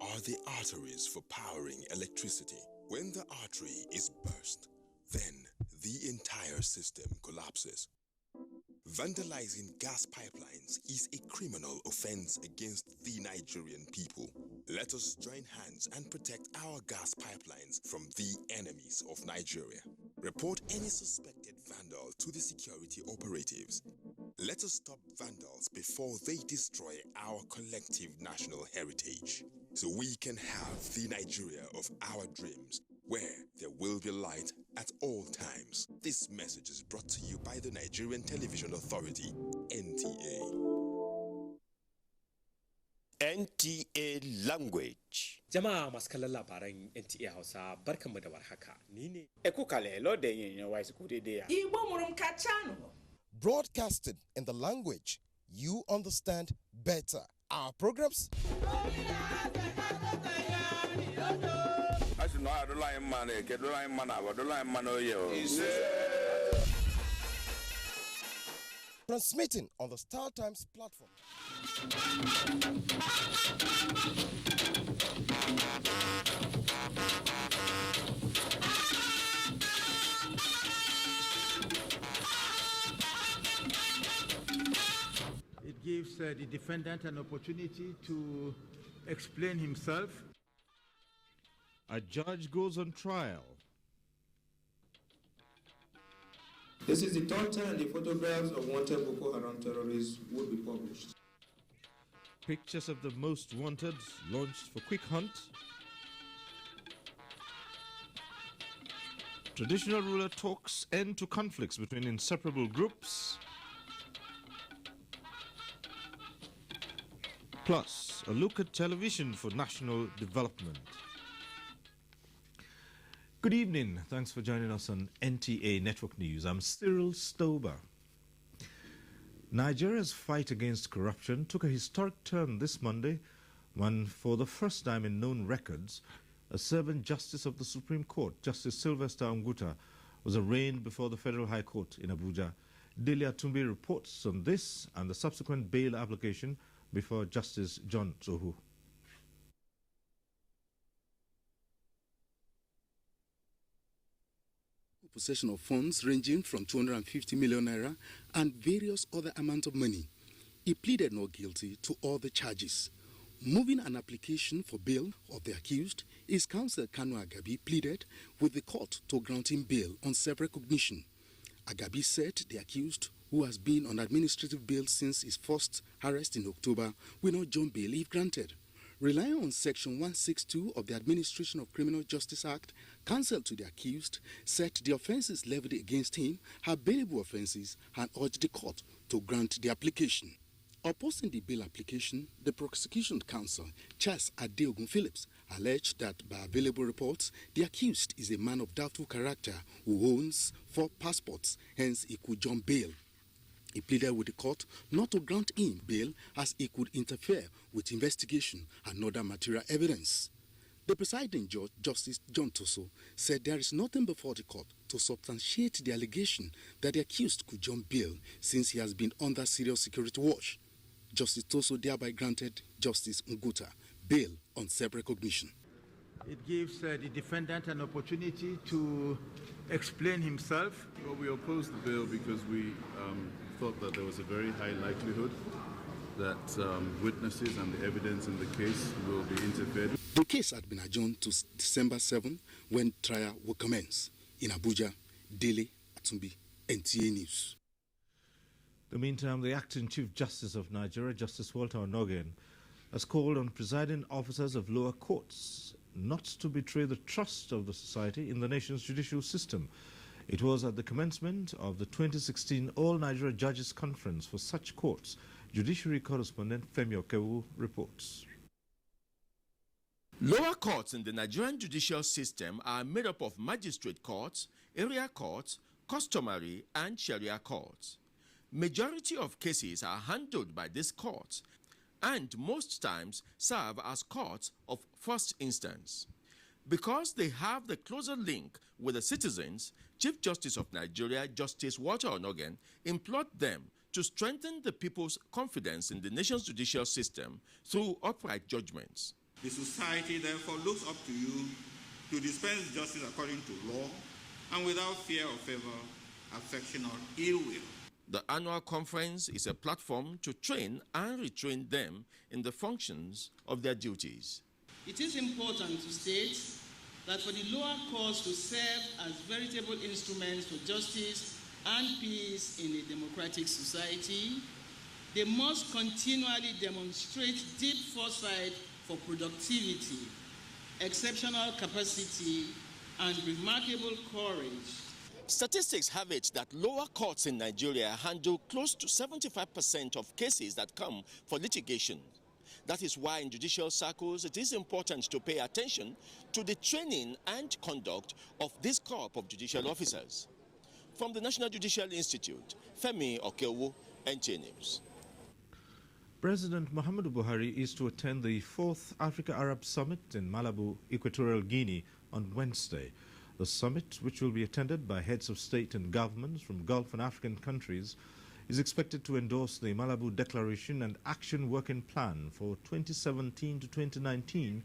are the arteries for powering electricity. When the artery is burst, then the entire system collapses. Vandalizing gas pipelines is a criminal offense against the Nigerian people. Let us join hands and protect our gas pipelines from the enemies of Nigeria. Report any suspected vandal to the security operatives. Let us stop vandals before they destroy our collective national heritage, so we can have the Nigeria of our dreams, where there will be light at all times. This message is brought to you by the Nigerian Television Authority, NTA. NTA Language. Jama'a masu kallon labaran NTA Hausa barkanmu da warhaka. Ni ne Ekukale lo de yin yan wise ku dede ya. Igbo murum kachano. Broadcasted in the language you understand better. Our programs. Transmitting on the Star Times platform. It gives the defendant an opportunity to explain himself. A judge goes on trial. This is the third time the photographs of wanted Boko Haram terrorists would be published. Pictures of the most wanted launched for quick hunt. Traditional ruler talks end to conflicts between inseparable groups. Plus, a look at television for national development. Good evening. Thanks for joining us on NTA Network News. I'm Cyril Stober. Nigeria's fight against corruption took a historic turn this Monday when, for the first time in known records, a serving justice of the Supreme Court, Justice Sylvester Nguta, was arraigned before the Federal High Court in Abuja. Delia Tumbi reports on this and the subsequent bail application before Justice John Zohu. Possession of funds ranging from 250 million naira and various other amounts of money. He pleaded not guilty to all the charges. Moving an application for bail of the accused, his counsel Kanu Agabi pleaded with the court to grant him bail on self-recognition. Agabi said the accused, who has been on administrative bail since his first arrest in October, will not join bail if granted. Relying on Section 162 of the Administration of Criminal Justice Act, counsel to the accused said the offences levied against him are bailable offences and urged the court to grant the application. Opposing the bail application, the prosecution counsel, Charles Adeogun Phillips, alleged that by available reports, the accused is a man of doubtful character who owns 4 passports, hence he could jump bail. He pleaded with the court not to grant him bail as he could interfere with investigation and other material evidence. The presiding judge, Justice John Toso, said there is nothing before the court to substantiate the allegation that the accused could jump bail since he has been under serious security watch. Justice Toso thereby granted Justice Nguta bail on self-recognition. It gives the defendant an opportunity to explain himself. Well, we opposed the bail because we thought that there was a very high likelihood that witnesses and the evidence in the case will be interfered with. The case had been adjourned to December 7 when trial will commence. In Abuja, Dele Atumbi, NTA News. In the meantime, the acting Chief Justice of Nigeria, Justice Walter Onogen, has called on presiding officers of lower courts not to betray the trust of the society in the nation's judicial system. It was at the commencement of the 2016 All Nigeria Judges Conference for such courts. Judiciary correspondent Femi Okewu reports. Lower courts in the Nigerian judicial system are made up of magistrate courts, area courts, customary and Sharia courts. Majority of cases are handled by these courts and most times serve as courts of first instance. Because they have the closer link with the citizens, Chief Justice of Nigeria, Justice Walter Onogen, implored them to strengthen the people's confidence in the nation's judicial system through upright judgments. The society therefore looks up to you to dispense justice according to law and without fear of favor, affection, or ill will. The annual conference is a platform to train and retrain them in the functions of their duties. It is important to state that for the lower courts to serve as veritable instruments for justice and peace in a democratic society, they must continually demonstrate deep foresight for productivity, exceptional capacity, and remarkable courage. Statistics have it that lower courts in Nigeria handle close to 75% of cases that come for litigation. That is why in judicial circles it is important to pay attention to the training and conduct of this corps of judicial officers. From the National Judicial Institute, Femi Okewo, Nta News. President Muhammadu Buhari is to attend the 4th Africa-Arab Summit in Malabo, Equatorial Guinea on Wednesday. The summit, which will be attended by heads of state and governments from Gulf and African countries, is expected to endorse the Malabo Declaration and Action Working Plan for 2017 to 2019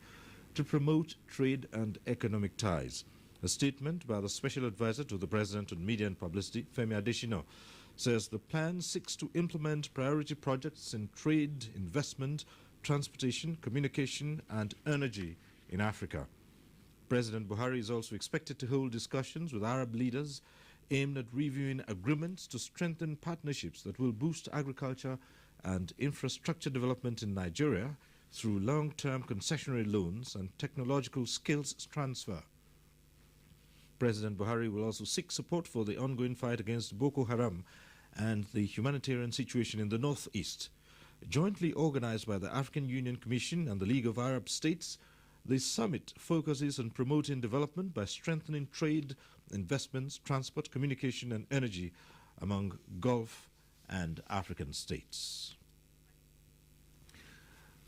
to promote trade and economic ties. A statement by the Special Advisor to the President on Media and Publicity, Femi Adesina, says the plan seeks to implement priority projects in trade, investment, transportation, communication and energy in Africa. President Buhari is also expected to hold discussions with Arab leaders aimed at reviewing agreements to strengthen partnerships that will boost agriculture and infrastructure development in Nigeria through long-term concessionary loans and technological skills transfer. President Buhari will also seek support for the ongoing fight against Boko Haram and the humanitarian situation in the northeast. Jointly organized by the African Union Commission and the League of Arab States, the summit focuses on promoting development by strengthening trade, investments, transport, communication and energy among Gulf and African states.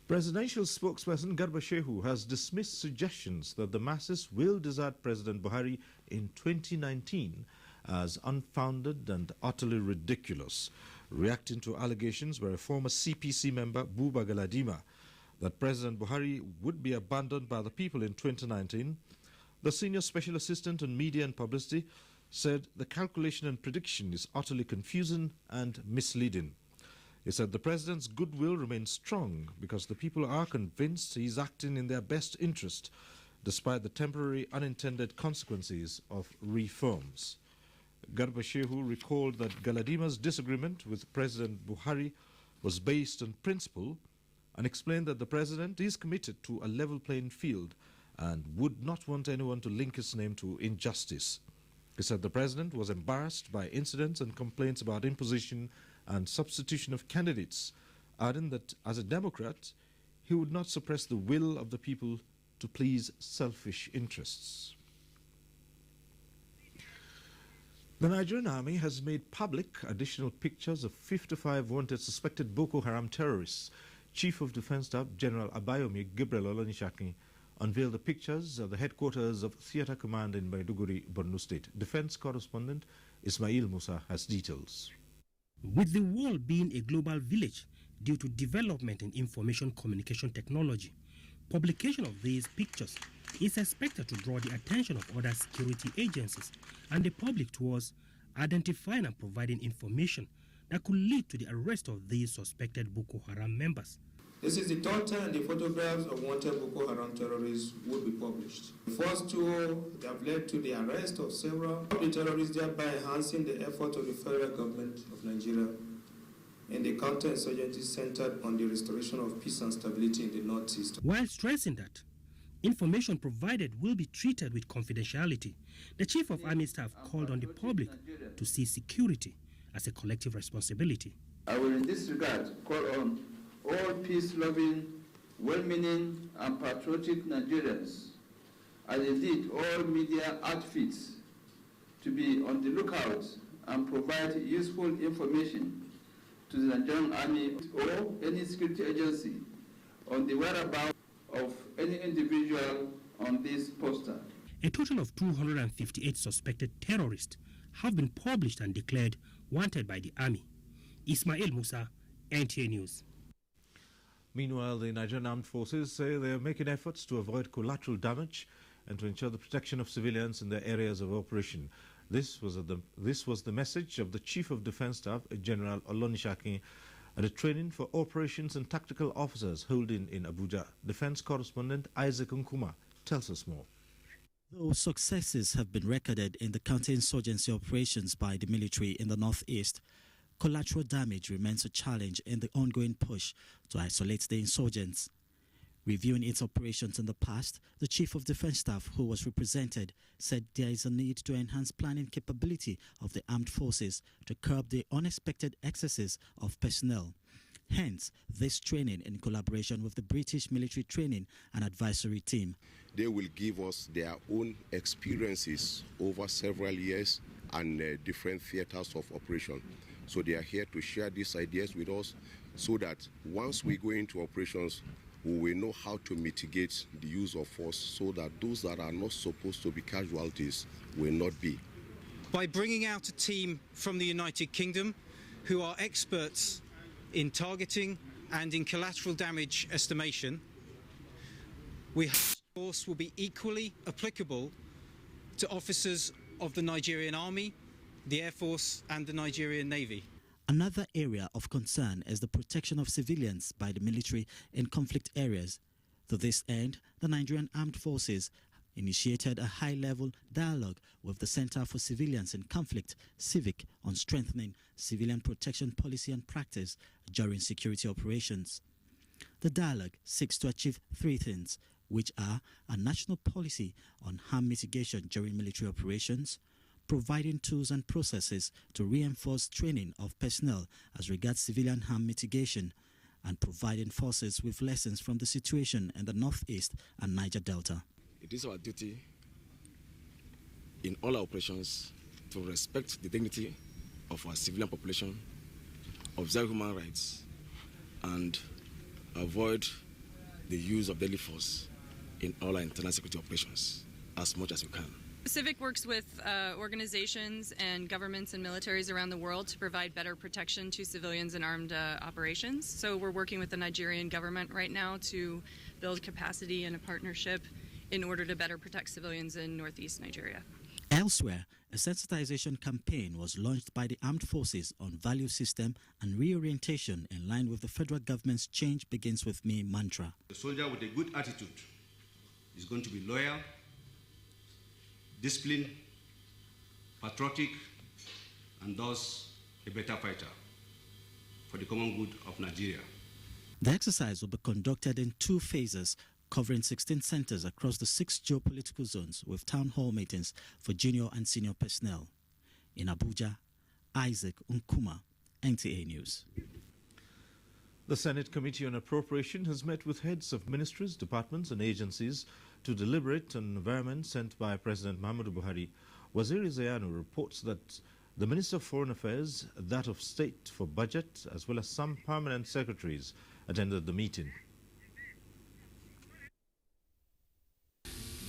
Presidential spokesperson Garba Shehu has dismissed suggestions that the masses will desert President Buhari in 2019 as unfounded and utterly ridiculous, reacting to allegations by a former CPC member, Buba Galadima, that President Buhari would be abandoned by the people in 2019. The senior special assistant on media and publicity said the calculation and prediction is utterly confusing and misleading. He said the president's goodwill remains strong because the people are convinced he is acting in their best interest, despite the temporary unintended consequences of reforms. Garba Shehu recalled that Galadima's disagreement with President Buhari was based on principle and explained that the president is committed to a level playing field and would not want anyone to link his name to injustice. He said the president was embarrassed by incidents and complaints about imposition and substitution of candidates, adding that as a Democrat, he would not suppress the will of the people to please selfish interests. The Nigerian army has made public additional pictures of 55 wanted suspected Boko Haram terrorists. Chief of Defense Staff General Abayomi Gabriel Olonishaki unveiled the pictures at the headquarters of Theatre Command in Maiduguri, Borno State. Defense correspondent Ismail Musa has details. With the world being a global village due to development in information communication technology, publication of these pictures is expected to draw the attention of other security agencies and the public towards identifying and providing information that could lead to the arrest of these suspected Boko Haram members. This is the third time the photographs of wanted Boko Haram terrorists would be published. The first two have led to the arrest of several of the terrorists, thereby enhancing the effort of the federal government of Nigeria and the counter-insurgency centered on the restoration of peace and stability in the northeast. While stressing that information provided will be treated with confidentiality, the Chief of Army Staff called on the public to see security as a collective responsibility. I will in this regard call on all peace-loving, well-meaning and patriotic Nigerians, and indeed all media outfits, to be on the lookout and provide useful information to the Nigerian Army or any security agency on the whereabouts of any individual on this poster. A total of 258 suspected terrorists have been published and declared wanted by the Army. Ismail Musa, NTA News. Meanwhile, the Nigerian Armed Forces say they are making efforts to avoid collateral damage and to ensure the protection of civilians in their areas of operation. This was the message of the Chief of Defence Staff, General Olonishakin, at a training for operations and tactical officers holding in Abuja. Defence correspondent Isaac Nkuma tells us more. Though successes have been recorded in the counter-insurgency operations by the military in the northeast, collateral damage remains a challenge in the ongoing push to isolate the insurgents. Reviewing its operations in the past, the Chief of Defence Staff, who was represented, said there is a need to enhance planning capability of the armed forces to curb the unexpected excesses of personnel. Hence, this training in collaboration with the British Military Training and Advisory Team. They will give us their own experiences over several years and different theatres of operation. So they are here to share these ideas with us so that once we go into operations, we will know how to mitigate the use of force so that those that are not supposed to be casualties will not be. By bringing out a team from the United Kingdom who are experts in targeting and in collateral damage estimation, we hope the force will be equally applicable to officers of the Nigerian Army, the Air Force and the Nigerian Navy. Another area of concern is the protection of civilians by the military in conflict areas. To this end, the Nigerian Armed Forces initiated a high-level dialogue with the Center for Civilians in Conflict, CIVIC, on strengthening civilian protection policy and practice during security operations. The dialogue seeks to achieve three things, which are a national policy on harm mitigation during military operations, providing tools and processes to reinforce training of personnel as regards civilian harm mitigation, and providing forces with lessons from the situation in the Northeast and Niger Delta. It is our duty in all our operations to respect the dignity of our civilian population, observe human rights, and avoid the use of deadly force in all our internal security operations as much as we can. CIVIC works with organizations and governments and militaries around the world to provide better protection to civilians in armed operations. So we're working with the Nigerian government right now to build capacity and a partnership in order to better protect civilians in northeast Nigeria. Elsewhere, a sensitization campaign was launched by the armed forces on value system and reorientation in line with the federal government's Change Begins With Me mantra. The soldier with a good attitude is going to be loyal, disciplined, patriotic, and thus a better fighter for the common good of Nigeria. The exercise will be conducted in 2 phases, covering 16 centers across the 6 geopolitical zones with town hall meetings for junior and senior personnel. In Abuja, Isaac Nkuma, NTA News. The Senate Committee on Appropriation has met with heads of ministries, departments and agencies to deliberate on environment sent by President Muhammadu Buhari. Waziri Zayanu reports that the Minister of Foreign Affairs, that of State for Budget, as well as some permanent secretaries attended the meeting.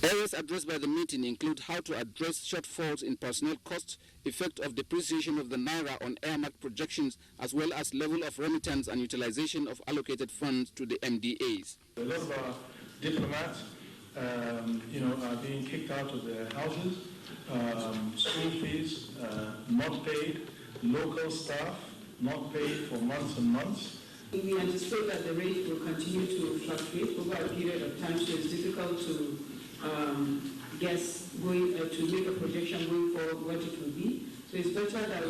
Areas addressed by the meeting include how to address shortfalls in personnel costs, effect of depreciation of the Naira on earmarked projections, as well as level of remittance and utilization of allocated funds to the MDAs. A lot of our diplomats are being kicked out of their houses, school fees not paid, local staff not paid for months and months. We anticipate that the rate will continue to fluctuate over a period of time, so it's difficult to to make a projection going forward what it will be. So it's better that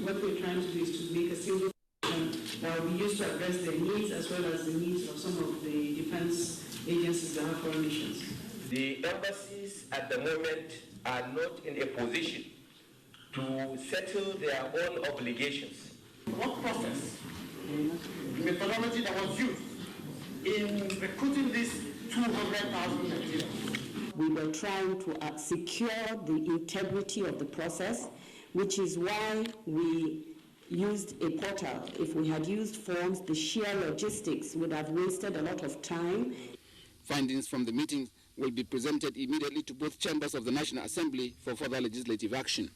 what we're trying to do is to make a single projection that will be used to address their needs as well as the needs of some of the defense agencies that have foreign missions. The embassies at the moment are not in a position to settle their own obligations. What process, the methodology that was used in recruiting these 200,000 Nigerians? We were trying to secure the integrity of the process, which is why we used a portal. If we had used forms, the sheer logistics would have wasted a lot of time. Findings from the meeting will be presented immediately to both chambers of the National Assembly for further legislative action.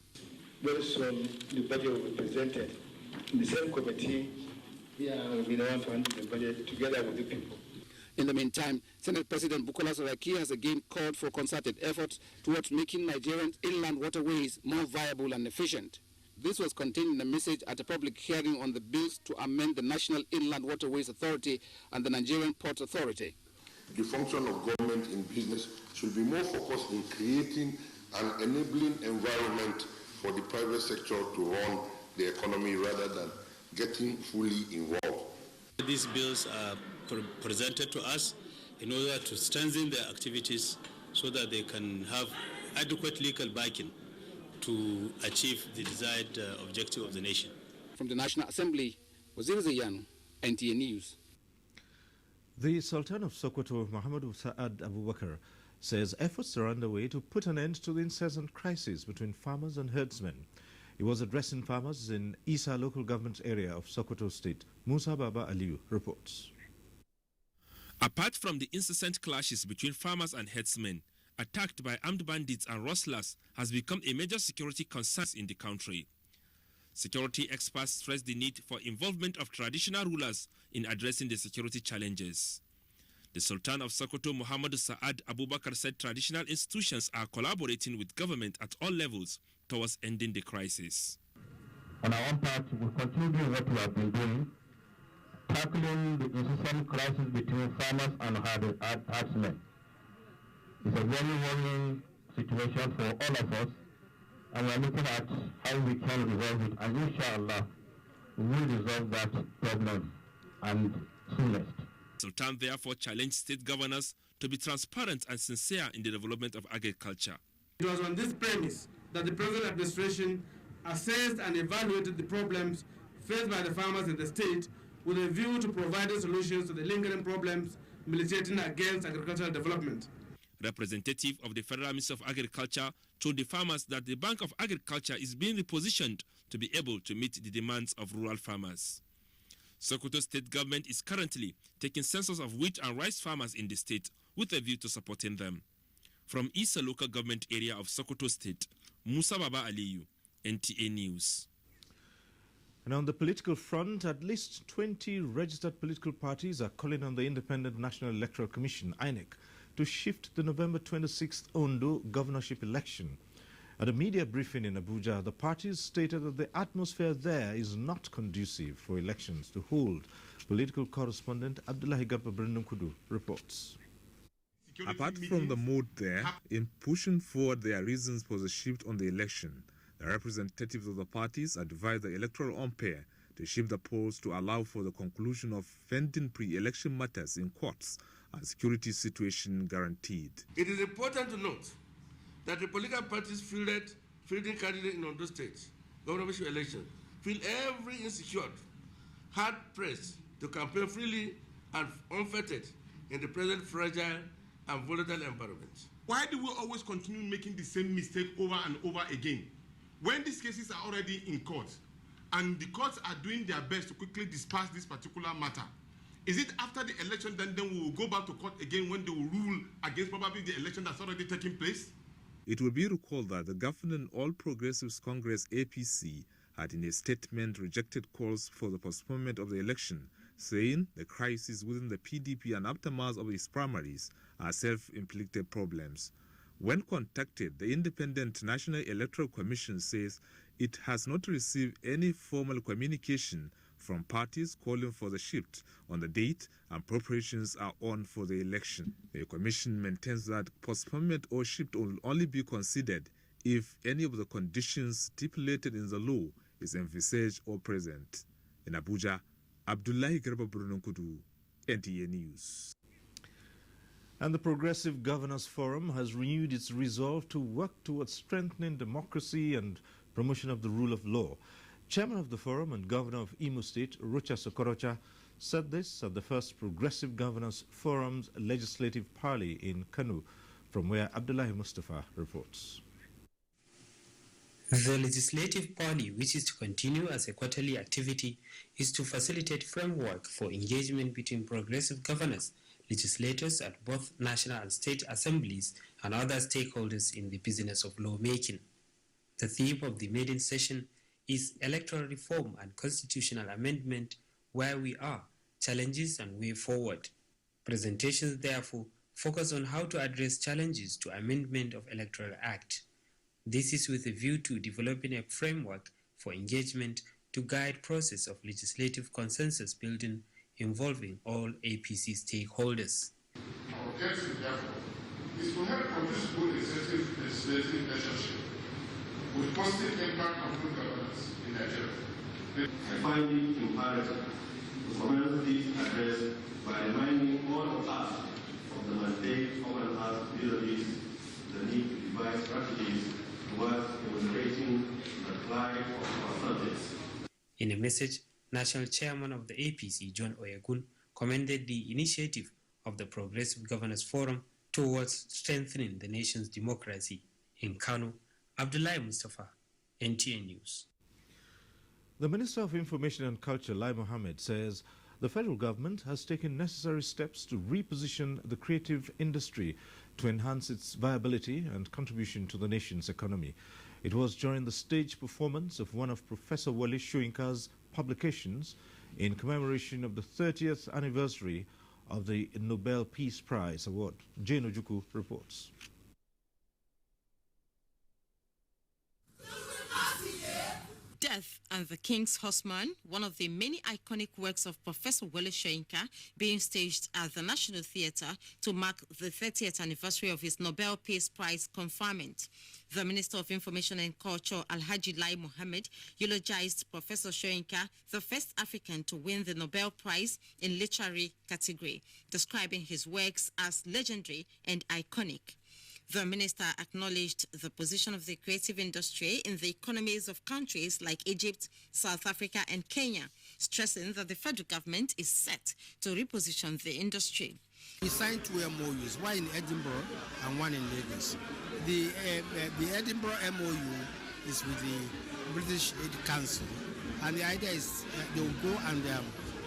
Very soon, the budget will be presented in the same committee Yeah, we don't want to handle the budget together with the people. In the meantime, Senate President Bukola Saraki has again called for concerted efforts towards making Nigerian inland waterways more viable and efficient. This was contained in a message at a public hearing on the bills to amend the National Inland Waterways Authority and the Nigerian Ports Authority. The function of government in business should be more focused in creating an enabling environment for the private sector to run the economy rather than getting fully involved. These bills are presented to us in order to strengthen their activities so that they can have adequate legal backing to achieve the desired objective of the nation. From the National Assembly, Wazir Zayanu, NTA News. The Sultan of Sokoto, Muhammad Sa'ad Abubakar, says efforts are underway to put an end to the incessant crisis between farmers and herdsmen. He was addressing farmers in Isa local government area of Sokoto State. Musa Baba Aliyu reports. Apart from the incessant clashes between farmers and herdsmen, attacked by armed bandits and rustlers has become a major security concern in the country. Security experts stress the need for involvement of traditional rulers in addressing the security challenges. The Sultan of Sokoto, Muhammad Sa'ad Abubakar, said traditional institutions are collaborating with government at all levels towards ending the crisis. On our own part, we continue doing what we have been doing, tackling the incessant crisis between farmers and herdsmen. It's a very worrying situation for all of us, and we are looking at how we can resolve it, and inshallah, we will resolve that problem and soonest. Sultan therefore challenged state governors to be transparent and sincere in the development of agriculture. It was on this premise that the present administration assessed and evaluated the problems faced by the farmers in the state with a view to providing solutions to the lingering problems militating against agricultural development. Representative of the Federal Ministry of Agriculture told the farmers that the Bank of Agriculture is being repositioned to be able to meet the demands of rural farmers. Sokoto state government is currently taking census of wheat and rice farmers in the state with a view to supporting them. From Isa local government area of Sokoto state, Musa Baba Aliyu, NTA News. And on the political front, at least 20 registered political parties are calling on the Independent National Electoral Commission, INEC, to shift the November 26th Ondo governorship election. At a media briefing in Abuja, the parties stated that the atmosphere there is not conducive for elections to hold. Political correspondent Abdullahi Garba Brindum reports. Apart from the mood there, in pushing forward their reasons for the shift on the election, the representatives of the parties advised the electoral umpire to shift the polls to allow for the conclusion of pending pre-election matters in courts and security situation guaranteed. It is important to note that the political parties fielding candidates in Ondo State governorship election feel every insecure, hard-pressed to campaign freely and unfettered in the present fragile and volatile environment. Why do we always continue making the same mistake over and over again? When these cases are already in court and the courts are doing their best to quickly disperse this particular matter, is it after the election then we will go back to court again when they will rule against probably the election that's already taking place? It will be recalled that the governing All Progressives Congress APC had in a statement rejected calls for the postponement of the election, saying the crisis within the PDP and aftermath of its primaries are self-inflicted problems. When contacted, the Independent National Electoral Commission says it has not received any formal communication from parties calling for the shift on the date and preparations are on for the election. The Commission maintains that postponement or shift will only be considered if any of the conditions stipulated in the law is envisaged or present. In Abuja, Abdullahi Garba Brunonkudu, NTA News. And the Progressive Governors Forum has renewed its resolve to work towards strengthening democracy and promotion of the rule of law. Chairman of the forum and Governor of Imo State, Rocha Sokorocha, said this at the first Progressive Governors Forum's legislative parley in Kanu, from where Abdullahi Mustafa reports. The legislative parley, which is to continue as a quarterly activity, is to facilitate framework for engagement between progressive governors, legislators at both national and state assemblies, and other stakeholders in the business of lawmaking. The theme of the maiden session is electoral reform and constitutional amendment where we are, challenges and way forward. Presentations therefore focus on how to address challenges to amendment of Electoral Act. This is with a view to developing a framework for engagement to guide process of legislative consensus building involving all APC stakeholders. Our objective, therefore, is to help produce good executive legislative relationship with positive impact on good governance in Nigeria. I find it imperative to commence this address by reminding all of us of the mandate common us vis-a-vis the need to devise strategies towards eliminating the plight of our subjects. In a message, National Chairman of the APC, John Oyegun, commended the initiative of the Progressive Governors Forum towards strengthening the nation's democracy. In Kano, Abdullahi Mustafa, NTA News. The Minister of Information and Culture, Lai Mohammed, says the federal government has taken necessary steps to reposition the creative industry to enhance its viability and contribution to the nation's economy. It was during the stage performance of one of Professor Wole Soyinka's publications in commemoration of the 30th anniversary of the Nobel Peace Prize Award. Jane Ojuku reports. Death and the King's Horseman, one of the many iconic works of Professor Wole Soyinka, being staged at the National Theatre to mark the 30th anniversary of his Nobel Peace Prize conferment. The Minister of Information and Culture, Alhaji Lai Mohammed, eulogized Professor Soyinka, the first African to win the Nobel Prize in literary category, describing his works as legendary and iconic. The minister acknowledged the position of the creative industry in the economies of countries like Egypt, South Africa and Kenya, stressing that the federal government is set to reposition the industry. We signed 2 MOUs, one in Edinburgh and one in Lagos. The Edinburgh MOU is with the British Aid Council, and the idea is they will go and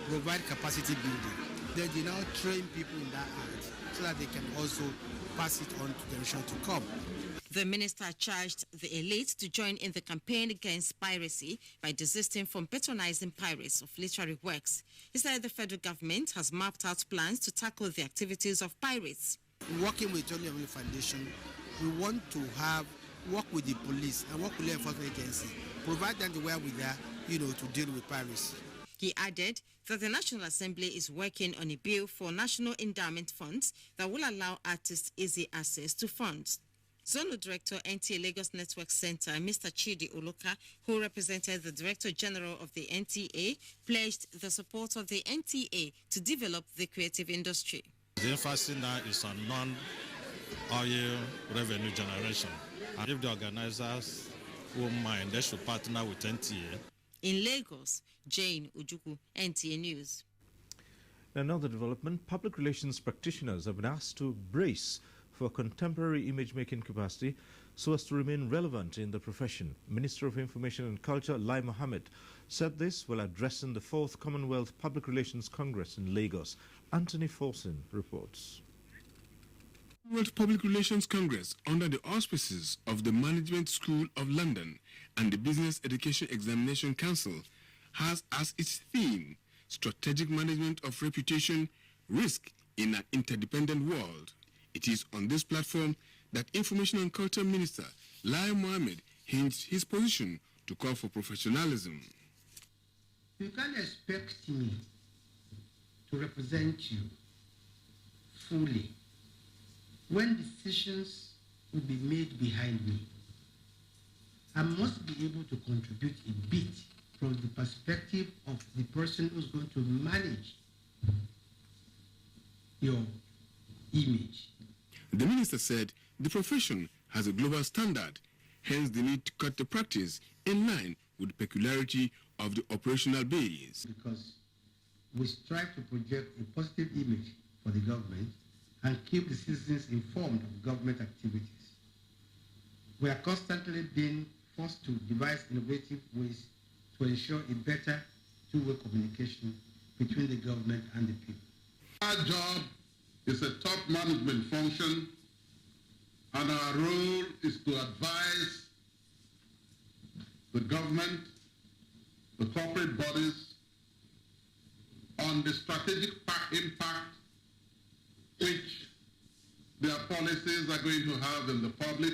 provide capacity building. They now train people in that art so that they can also pass it on to the generation to come. The minister charged the elite to join in the campaign against piracy by desisting from patronizing pirates of literary works. He said the federal government has mapped out plans to tackle the activities of pirates. Working with Tony Emily Foundation, we want to work with the police and work with the enforcement agency, provide them the wherewithal, to deal with piracy. He added that the National Assembly is working on a bill for national endowment funds that will allow artists easy access to funds. Zonal Director, NTA Lagos Network Center, Mr. Chidi Oloka, who represented the Director General of the NTA, pledged the support of the NTA to develop the creative industry. The emphasis now is on non-oil revenue generation. And if the organizers won't mind, they should partner with NTA. In Lagos, Jane Ojuku, NTA News. Another development, public relations practitioners have been asked to brace for contemporary image-making capacity so as to remain relevant in the profession. Minister of Information and Culture, Lai Mohammed, said this while addressing the 4th Commonwealth Public Relations Congress in Lagos. Anthony Folson reports. World Public Relations Congress, under the auspices of the Management School of London and the Business Education Examination Council, has as its theme Strategic Management of Reputation, Risk in an Interdependent World. It is on this platform that Information and Culture Minister Lai Mohammed hinged his position to call for professionalism. You can't expect me to represent you fully when decisions will be made behind me. I must be able to contribute a bit from the perspective of the person who's going to manage your image. The minister said the profession has a global standard, hence the need to cut the practice in line with the peculiarity of the operational base. Because we strive to project a positive image for the government and keep the citizens informed of government activities. We are constantly being forced to devise innovative ways to ensure a better two-way communication between the government and the people. Our job is a top management function, and our role is to advise the government, the corporate bodies, on the strategic impact which their policies are going to have in the public.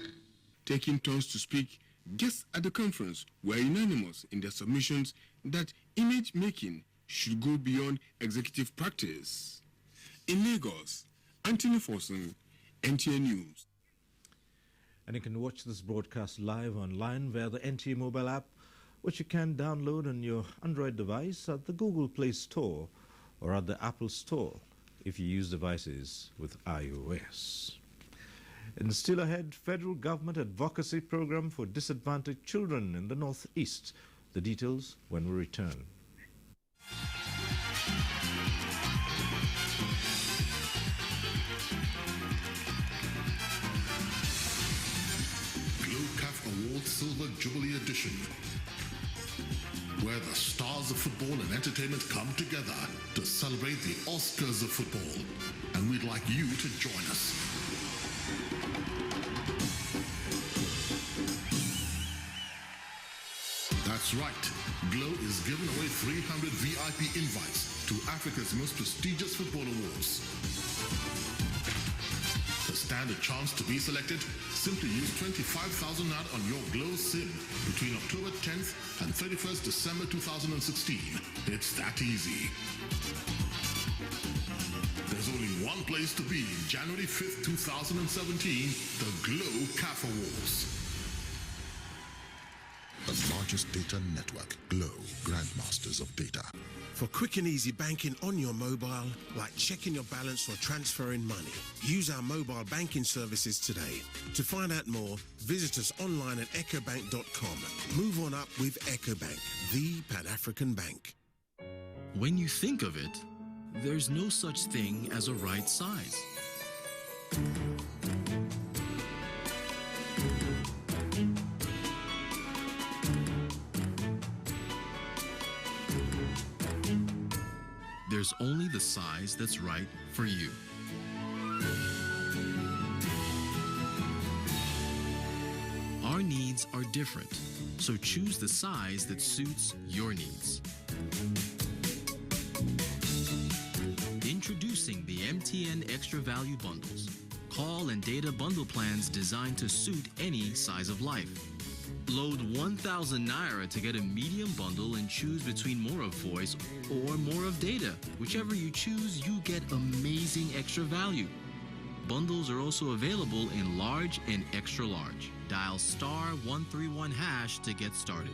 Taking turns to speak, guests at the conference were unanimous in their submissions that image making should go beyond executive practice. In Lagos, Anthony Forson, NTA News. And you can watch this broadcast live online via the NTA mobile app, which you can download on your Android device at the Google Play Store or at the Apple Store if you use devices with iOS. And still ahead, federal government advocacy program for disadvantaged children in the Northeast. The details when we return. Award Silver Jubilee Edition, where the stars of football and entertainment come together to celebrate the Oscars of football. And we'd like you to join us. That's right. Glow is giving away 300 VIP invites to Africa's most prestigious football awards. To stand a chance to be selected, simply use 25,000 Naira on your Glow SIM between October 10th and 31st December 2016. It's that easy. There's only one place to be January 5th, 2017, the Glow CAF Awards. The largest data network, Glow, Grandmasters of Data. For quick and easy banking on your mobile, like checking your balance or transferring money, use our mobile banking services today. To find out more, visit us online at ecobank.com. Move on up with EcoBank, the Pan-African bank. When you think of it, there's no such thing as a right size. There's only the size that's right for you. Our needs are different, so choose the size that suits your needs. Introducing the MTN Extra Value Bundles. Call and data bundle plans designed to suit any size of life. Load 1,000 Naira to get a medium bundle and choose between more of voice or more of data. Whichever you choose, you get amazing extra value. Bundles are also available in large and extra large. Dial *131# to get started.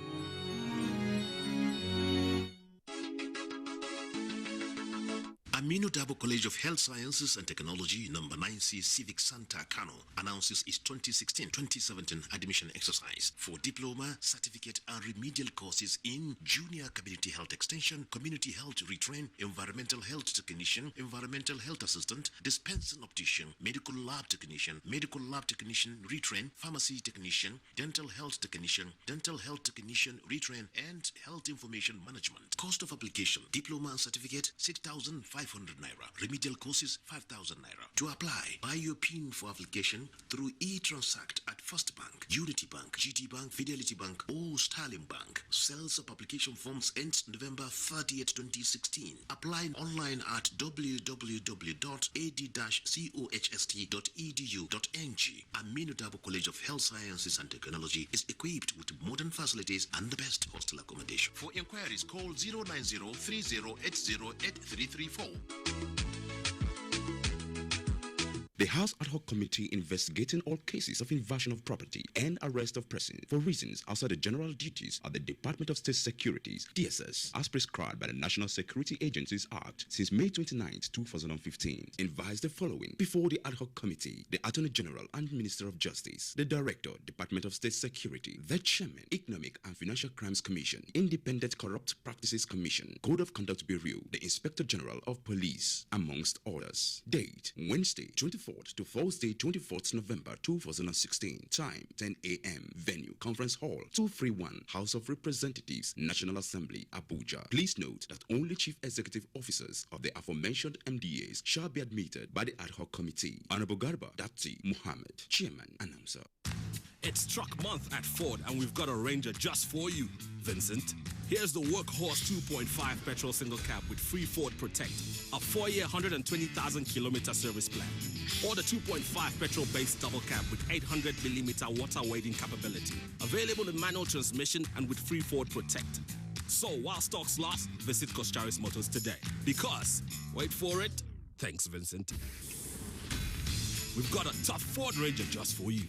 Aminu Dabo College of Health Sciences and Technology, number 9C Civic Center, Kano, announces its 2016-2017 admission exercise for diploma, certificate, and remedial courses in Junior Community Health Extension, Community Health Retrain, Environmental Health Technician, Environmental Health Assistant, Dispensing Optician, Medical Lab Technician, Medical Lab Technician Retrain, Pharmacy Technician, Dental Health Technician, Dental Health Technician Retrain, and Health Information Management. Cost of application: diploma and certificate 6,500 Naira. Remedial courses 5,000 Naira. To apply, buy your PIN for application through eTransact at First Bank, Unity Bank, GT Bank, Fidelity Bank, or Sterling Bank. Sales of application forms ends November 30th, 2016. Apply online at www.ad-cohst.edu.ng. Aminu Dabo College of Health Sciences and Technology is equipped with modern facilities and the best hostel accommodation. For inquiries, call 090-3080-8334. The House Ad Hoc Committee investigating all cases of invasion of property and arrest of person for reasons outside the general duties of the Department of State Securities, DSS, as prescribed by the National Security Agencies Act since May 29, 2015, advised the following before the Ad Hoc Committee: the Attorney General and Minister of Justice, the Director, Department of State Security, the Chairman, Economic and Financial Crimes Commission, Independent Corrupt Practices Commission, Code of Conduct Bureau, the Inspector General of Police, amongst others. Date: Wednesday, 24th to Thursday, 24th November 2016. Time: 10 a.m. Venue: Conference Hall 231, House of Representatives, National Assembly, Abuja. Please note that only Chief Executive Officers of the aforementioned MDAs shall be admitted by the Ad Hoc Committee. Honorable Garba Dapti Muhammad, Chairman, Announcer. It's truck month at Ford, and we've got a Ranger just for you. Vincent, here's the Workhorse 2.5 petrol single cab with free Ford Protect, a 4-year, 120,000-kilometer service plan. Or the 2.5 petrol-based double cab with 800mm water wading capability, available in manual transmission and with free Ford Protect. So while stocks last, visit Koscharis Motors today. Because, wait for it, thanks Vincent, we've got a tough Ford Ranger just for you.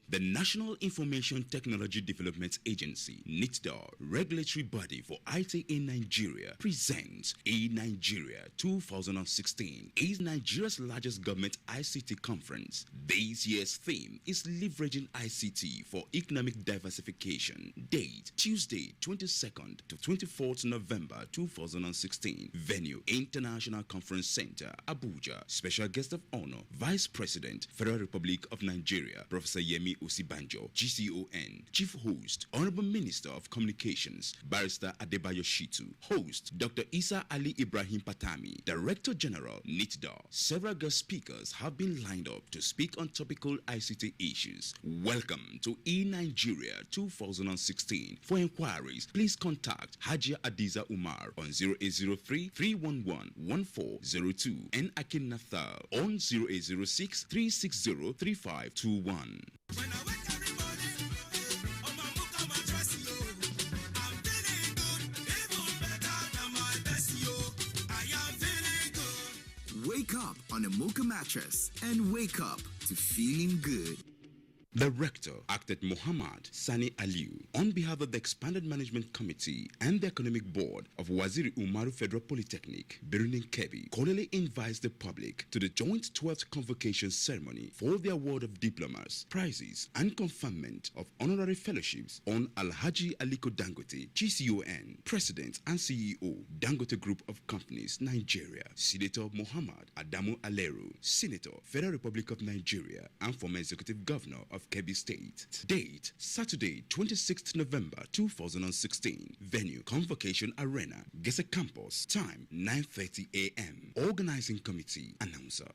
The National Information Technology Development Agency, NITDA, regulatory body for IT in Nigeria, presents Nigeria 2016, is Nigeria's largest government ICT conference. This year's theme is Leveraging ICT for Economic Diversification. Date, Tuesday, 22nd to 24th November 2016. Venue, International Conference Center, Abuja. Special guest of honor, Vice President, Federal Republic of Nigeria, Professor Yemi Osibanjo, GCON. Chief host, Honorable Minister of Communications, Barrister Adebayo Shitu. Host, Dr. Isa Ali Ibrahim Patami, Director General, NITDA. Several guest speakers have been lined up to speak on topical ICT issues. Welcome to Nigeria 2016. For inquiries, please contact Hajia Adiza Umar on 0803-311-1402 and Akin Nathal on 0806-360-3521. Wake up on a Mocha mattress and wake up to feeling good. Director, Acted Muhammad Sani Aliu, on behalf of the Expanded Management Committee and the Economic Board of Waziri Umaru Federal Polytechnic, Birnin Kebbi, cordially invites the public to the joint 12th convocation ceremony for the award of diplomas, prizes, and conferment of honorary fellowships on Alhaji Aliko Dangote, GCON, President and CEO, Dangote Group of Companies, Nigeria, Senator Muhammad Adamu Aleru, Senator, Federal Republic of Nigeria, and former Executive Governor of Kebbi State. Date, Saturday, 26th November 2016. Venue, Convocation Arena, Gese Campus. Time, 9:30 a.m. Organizing Committee, Announcer.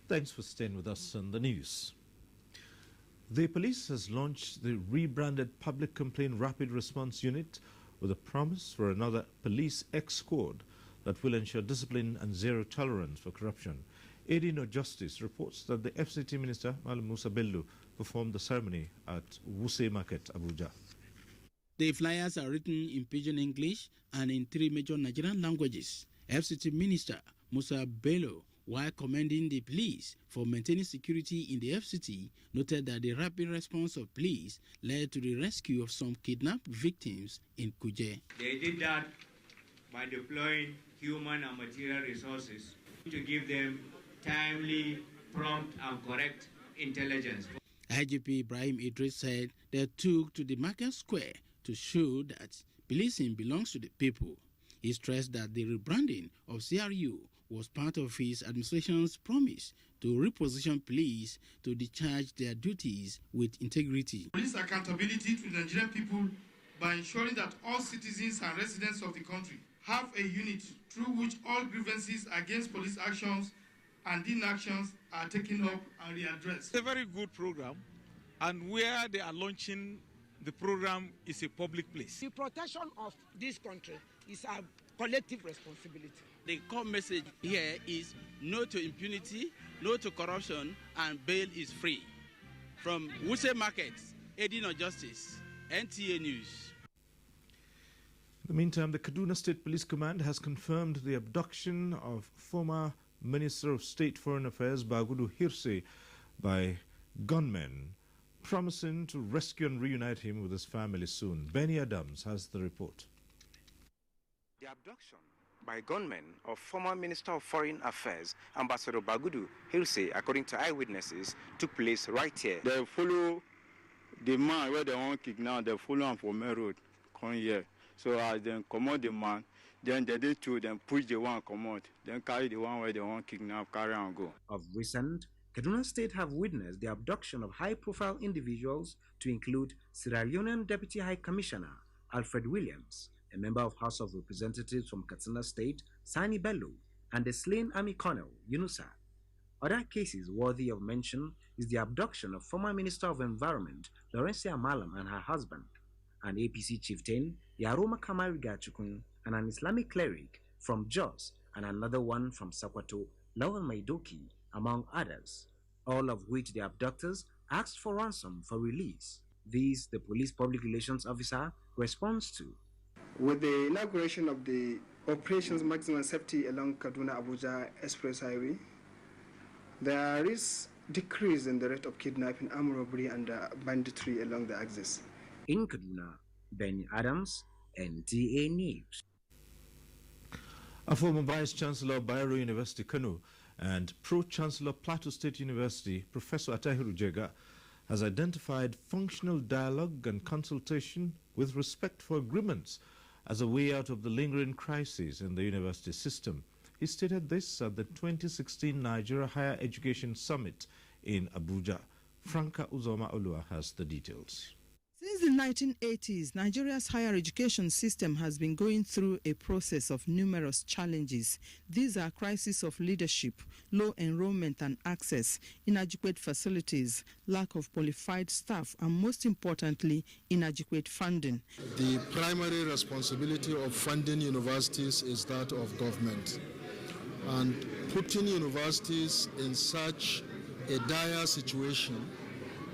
Thanks for staying with us on the news. The police has launched the rebranded Public Complaint Rapid Response Unit with a promise for another Police X Squad that will ensure discipline and zero tolerance for corruption. Adino Justice reports that the FCT Minister, Malam Musa Bello, performed the ceremony at Wuse Market, Abuja. The flyers are written in Pidgin English and in 3 major Nigerian languages. FCT Minister Musa Bello, while commending the police for maintaining security in the FCT, noted that the rapid response of police led to the rescue of some kidnapped victims in Kuje. They did that by deploying human and material resources to give them timely, prompt, and correct intelligence. IGP Ibrahim Idris said they took to the market square to show that policing belongs to the people. He stressed that the rebranding of CRU was part of his administration's promise to reposition police to discharge their duties with integrity. Police accountability to the Nigerian people by ensuring that all citizens and residents of the country have a unit through which all grievances against police actions and inactions are taken up and readdressed. It's a very good program, and where they are launching the program is a public place. The protection of this country is our collective responsibility. The core message here is no to impunity, no to corruption, and bail is free. From Wuse Market, Adino Justice, NTA News. In the meantime, the Kaduna State Police Command has confirmed the abduction of former Minister of State Foreign Affairs Bagudu Hirse by gunmen, promising to rescue and reunite him with his family soon. Benny Adams has the report. The abduction by gunmen of former Minister of Foreign Affairs Ambassador Bagudu Hirse, according to eyewitnesses, took place right here. They follow the man where they want to kidnap, they follow him from main road, come here. So as they come out the man, then they did two, then push the one come out, then carry the one where they want to kidnap, carry and go. Of recent, Kaduna State have witnessed the abduction of high-profile individuals to include Sierra Leonean Deputy High Commissioner Alfred Williams, a member of House of Representatives from Katsina State, Sani Bello, and the slain Army Colonel Yunusa. Other cases worthy of mention is the abduction of former Minister of Environment Laurencia Malam and her husband, an APC chieftain Yaroma Kamariga Chukun, and an Islamic cleric from Jos, and another one from Sakwato, Lawal Maidoki, among others, all of which the abductors asked for ransom for release. These the police public relations officer responds to. With the inauguration of the Operations Maximum Safety along Kaduna-Abuja Express Highway, there is decrease in the rate of kidnapping, armed robbery, and banditry along the axis. In Kaduna, Ben Adams, NTA News. A former Vice-Chancellor of Bayero University, Kano, and Pro-Chancellor Plateau State University, Professor Atahiru Jega, has identified functional dialogue and consultation with respect for agreements as a way out of the lingering crisis in the university system. He stated this at the 2016 Nigeria Higher Education Summit in Abuja. Franca Uzoma Olua has the details. Since the 1980s, Nigeria's higher education system has been going through a process of numerous challenges. These are crisis of leadership, low enrollment and access, inadequate facilities, lack of qualified staff, and most importantly, inadequate funding. The primary responsibility of funding universities is that of government. And putting universities in such a dire situation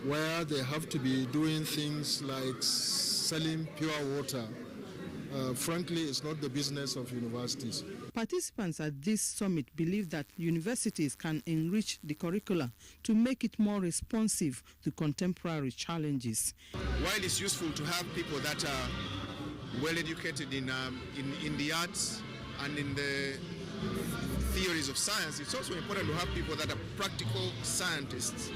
where they have to be doing things like selling pure water, frankly, it's not the business of universities. Participants at this summit believe that universities can enrich the curricula to make it more responsive to contemporary challenges. While it's useful to have people that are well educated in the arts and in the theories of science, it's also important to have people that are practical scientists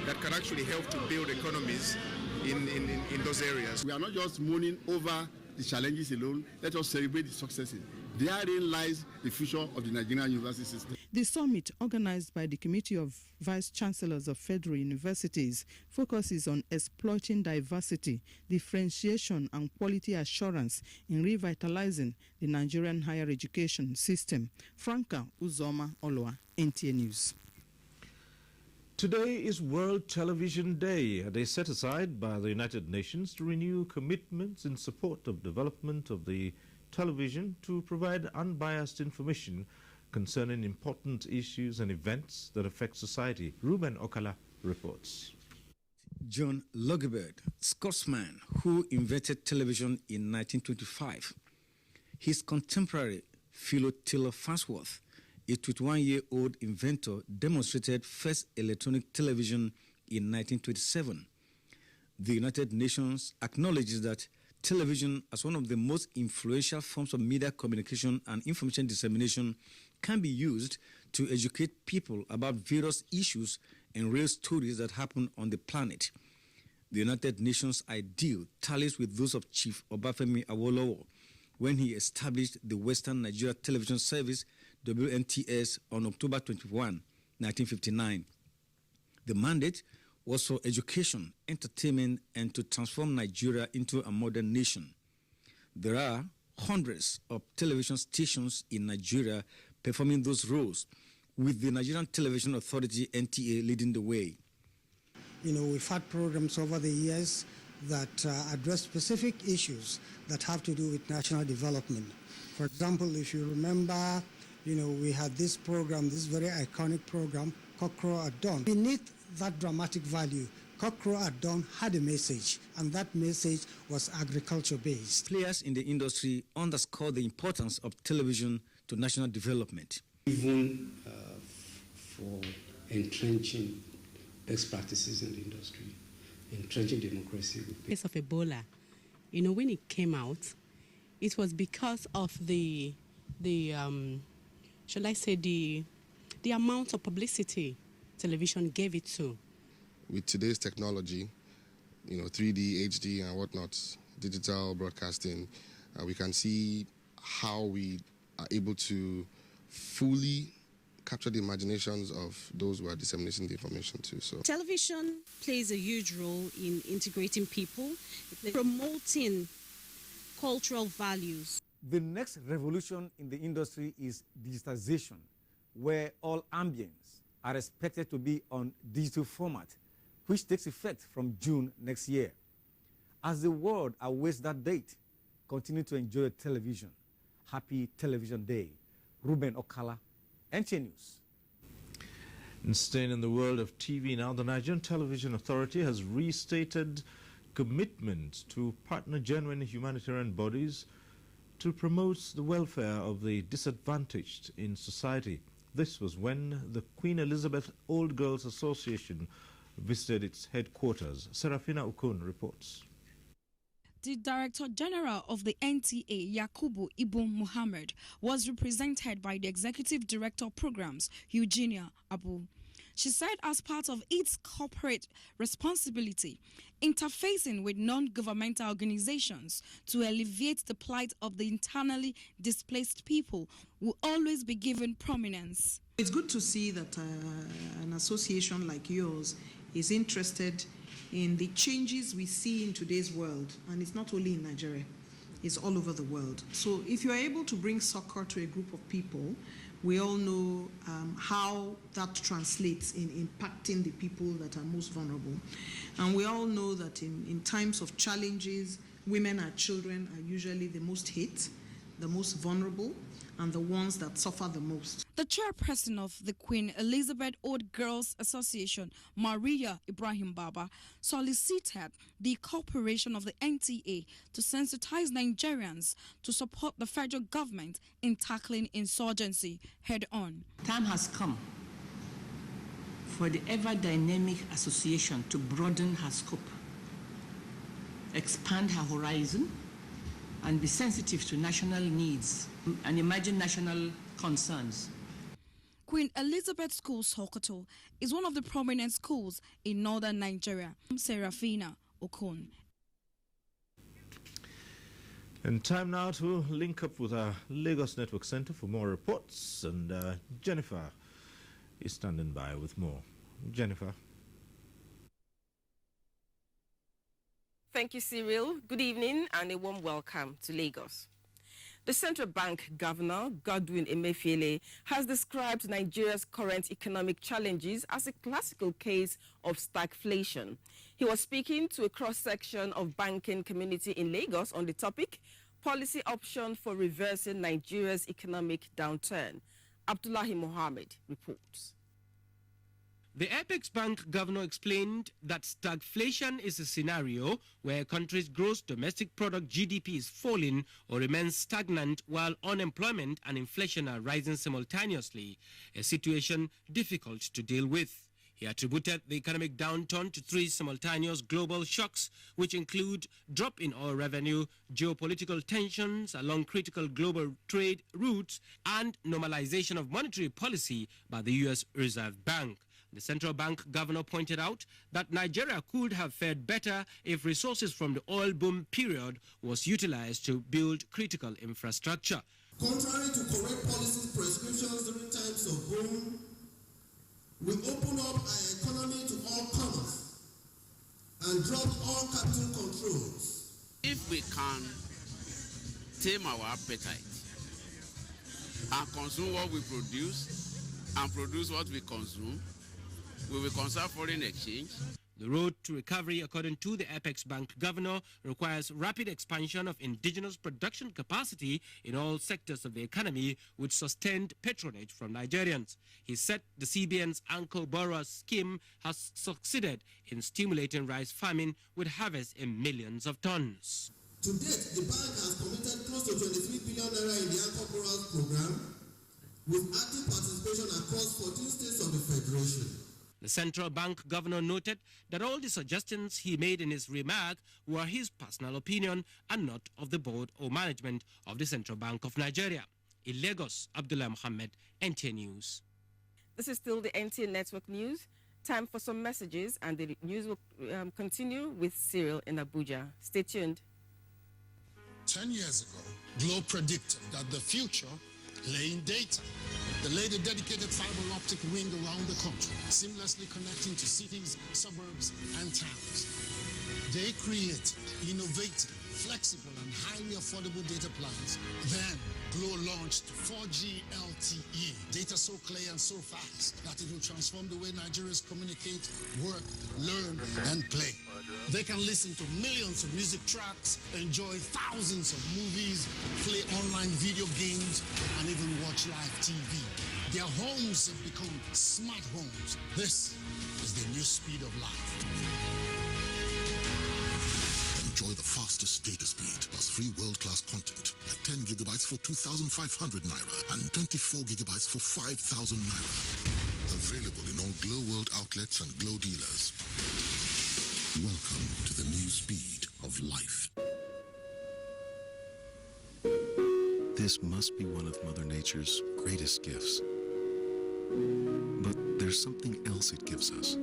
that can actually help to build economies in those areas. We are not just mourning over the challenges alone. Let us celebrate the successes. Therein lies the future of the Nigerian university system. The summit, organized by the Committee of Vice Chancellors of Federal Universities, focuses on exploiting diversity, differentiation, and quality assurance in revitalizing the Nigerian higher education system. Franca Uzoma Olua, NTA News. Today is World Television Day, a day set aside by the United Nations to renew commitments in support of development of the television to provide unbiased information concerning important issues and events that affect society. Ruben Okala reports. John Logebird, Scotsman who invented television in 1925. His contemporary, Philo Taylor Farnsworth, a 21-year-old inventor, demonstrated first electronic television in 1927. The United Nations acknowledges that television, as one of the most influential forms of media communication and information dissemination, can be used to educate people about various issues and real stories that happen on the planet. The United Nations ideal tallies with those of Chief Obafemi Awolowo when he established the Western Nigeria Television Service, WNTS, on October 21, 1959. The mandate was for education, entertainment, and to transform Nigeria into a modern nation. There are hundreds of television stations in Nigeria performing those roles, with the Nigerian Television Authority, NTA, leading the way. You know, we've had programs over the years that address specific issues that have to do with national development. For example, if you remember, you know, we had this program, this very iconic program, Cockcrow at Dawn. Beneath that dramatic value, Cockcrow at Dawn had a message, and that message was agriculture-based. Players in the industry underscore the importance of television to national development. Even for entrenching best practices in the industry, entrenching democracy. In case of Ebola, you know, when it came out, it was because of the shall I say, the amount of publicity television gave it to. With today's technology, you know, 3D, HD, and whatnot, digital broadcasting, we can see how we are able to fully capture the imaginations of those who are disseminating the information to. So, television plays a huge role in integrating people, promoting cultural values. The next revolution in the industry is digitization, where all ambience, are expected to be on digital format, which takes effect from June next year. As the world awaits that date, continue to enjoy television. Happy Television Day. Ruben Okala, NTA News. And staying in the world of TV now, the Nigerian Television Authority has restated commitment to partner genuine humanitarian bodies to promote the welfare of the disadvantaged in society. This was when the Queen Elizabeth Old Girls Association visited its headquarters. Serafina Ukun reports. The Director General of the NTA, Yakubu Ibn Muhammad, was represented by the Executive Director of Programs, Eugenia Abu. She said as part of its corporate responsibility, interfacing with non-governmental organizations to alleviate the plight of the internally displaced people will always be given prominence. It's good to see that an association like yours is interested in the changes we see in today's world, and it's not only in Nigeria, it's all over the world. So if you're able to bring succor to a group of people, we all know how that translates in impacting the people that are most vulnerable. And we all know that in times of challenges, women and children are usually the most hit, the most vulnerable, and the ones that suffer the most. The chairperson of the Queen Elizabeth Old Girls Association, Maria Ibrahim Baba, solicited the cooperation of the NTA to sensitize Nigerians to support the federal government in tackling insurgency head-on. Time has come for the ever-dynamic association to broaden her scope, expand her horizon, and be sensitive to national needs and emerging national concerns. Queen Elizabeth School Sokoto is one of the prominent schools in northern Nigeria. Serafina Okon. And time now to link up with our Lagos Network Center for more reports. And Jennifer is standing by with more. Jennifer. Thank you, Cyril. Good evening and a warm welcome to Lagos. The Central Bank Governor, Godwin Emefiele, has described Nigeria's current economic challenges as a classical case of stagflation. He was speaking to a cross-section of banking community in Lagos on the topic, policy option for reversing Nigeria's economic downturn. Abdullahi Mohammed reports. The Apex Bank governor explained that stagflation is a scenario where a country's gross domestic product GDP is falling or remains stagnant while unemployment and inflation are rising simultaneously, a situation difficult to deal with. He attributed the economic downturn to three simultaneous global shocks, which include drop in oil revenue, geopolitical tensions along critical global trade routes, and normalization of monetary policy by the U.S. Reserve Bank. The central bank governor pointed out that Nigeria could have fared better if resources from the oil boom period was utilized to build critical infrastructure. Contrary to correct policy prescriptions during times of boom, we opened up our economy to all comers and dropped all capital controls. If we can tame our appetite and consume what we produce and produce what we consume, we will conserve foreign exchange. The road to recovery, according to the Apex Bank governor, requires rapid expansion of indigenous production capacity in all sectors of the economy with sustained patronage from Nigerians. He said the CBN's Anchor Borrower scheme has succeeded in stimulating rice farming with harvest in millions of tons. To date, the bank has committed close to 23 billion naira in the Anchor Borrower program with active participation across 14 states of the Federation. The central bank governor noted that all the suggestions he made in his remark were his personal opinion and not of the board or management of the Central Bank of Nigeria. In Lagos, Abdullah Mohammed, NTA News. This is still the NTA Network News. Time for some messages, and the news will continue with Cyril in Abuja. Stay tuned. 10 years ago, Globe predicted that the future lay in data. They laid a dedicated fiber optic ring around the country, seamlessly connecting to cities, suburbs, and towns. They created, innovated, flexible and highly affordable data plans. Then, Glo launched 4G LTE. Data so clear and so fast that it will transform the way Nigerians communicate, work, learn, and play. They can listen to millions of music tracks, enjoy thousands of movies, play online video games, and even watch live TV. Their homes have become smart homes. This is the new speed of life. Enjoy the fastest data speed plus free world-class content at 10 gigabytes for 2,500 naira and 24 gigabytes for 5,000 naira. Available in all Glo World outlets and Glo dealers. Welcome to the new speed of life. This must be one of Mother Nature's greatest gifts. But there's something else it gives us.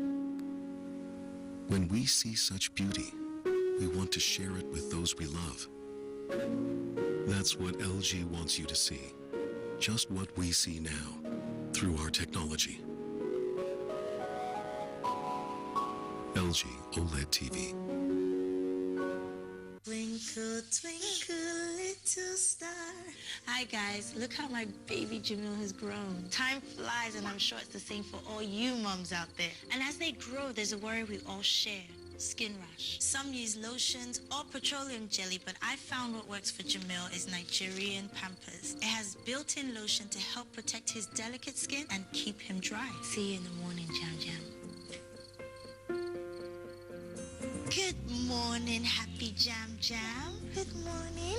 When we see such beauty, we want to share it with those we love. That's what LG wants you to see. Just what we see now, through our technology. LG OLED TV. Twinkle, twinkle, little star. Hi guys, look how my baby Jamil has grown. Time flies and I'm sure it's the same for all you moms out there. And as they grow, there's a worry we all share. Skin rash. Some use lotions or petroleum jelly, but I found what works for Jamil is Nigerian Pampers. It has built-in lotion to help protect his delicate skin and keep him dry. See you in the morning, Jam Jam. Good morning, happy Jam Jam. Good morning.